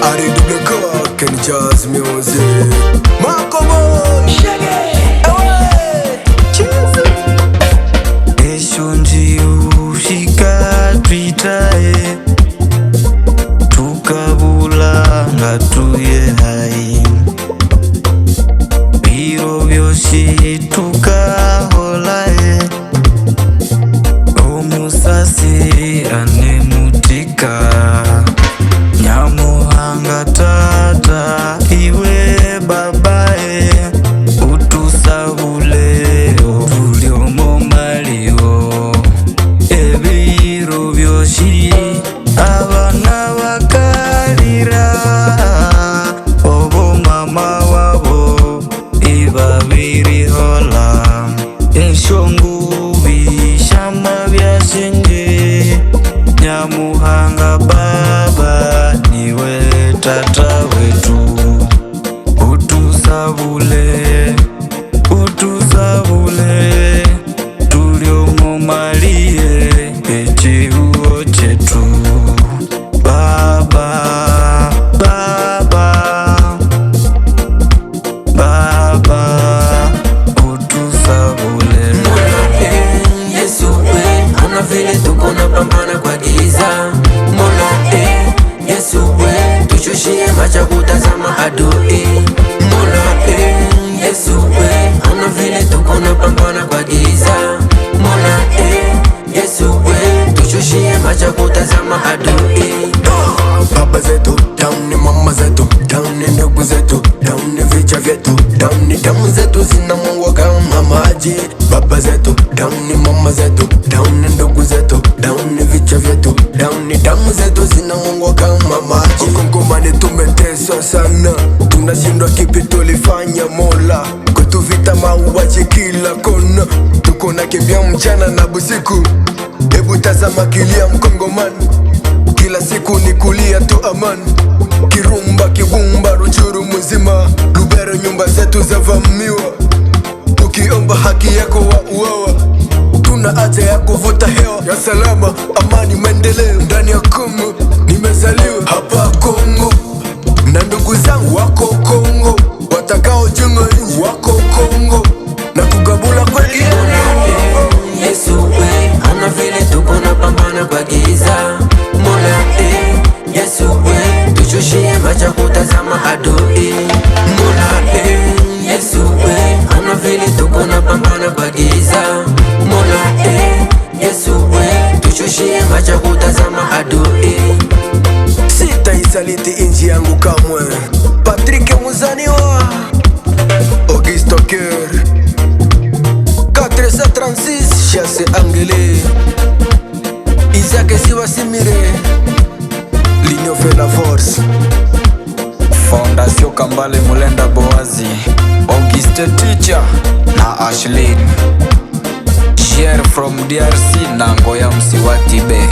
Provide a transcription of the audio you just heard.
Ari double cock and jazz music. Makomo Eshonji ushika twitae tukabula ngatuye hai biro vyoshi tukaholae omusasi anemutika nyamuhanga tata iwe babae utusabule tuliomo malio ebiro vyoshi abana bakalira obo mama wabo ibabiri hola eshongu bishama byasenge nyamuhanga baba niwe tata wetu utusabule tuliomo malie echihuo chetu baba utusabule Yesu we, ona vile tuko na pambana kwa giza. Mola Yesu we, tushushie macho kutazama adui. Mola Yesu we, ona vile tuko na pambana kwa giza. Mola Yesu we, tushushie macho kutazama adui. baba zetu, down ni mama zetu, down ni ndugu zetu, down ni vicha vyetu, down ni damu zetu zinamwagwa kama maji. Baba zetu, down ni mama zetu, down ni ndugu zetu, down ni vicha vyetu, down ni damu zetu zinamwagwa kama maji. Kongomani tumeteswa sana, tunashindwa kipi tulifanya Mola, kutuvita mauaji kila kona, tuko na kimbia mchana na busiku. Hebu tazama kilia Mkongomani, kila siku ni kulia tu amani. Kirumba, Kibumba, Ruchuru mzima, Lubero nyumba zetu zavamiwa. Ukiomba haki yako wa uawa, tuna haja ya kuvuta hewa ya salama, amani, maendeleo ndani ya Kongo. Nimezaliwa hapa Kongo na ndugu zangu wako Kongo, watakao junga nchi wako Kongo na kugabula kweli. Yesu we, ona vile tuko na pambana kwa giza. Mola Yesu we, tushushie macho kutazama adui. Mola Yesu we, ona vile tuko na pambana kwa giza. Mola Yesu we, tushushie macho kutazama adui. Sitaisaliti inchi yangu kamwe. Patrick Muzaniwa, Augusto Coeur, 436 Chasse Angele, Isaac Siwasimire, L'Union fait la force. Fondation Kambale Mulenda Boazi, Auguste Teacher na Ashley Jerry from DRC na Ngoya Msiwatibe.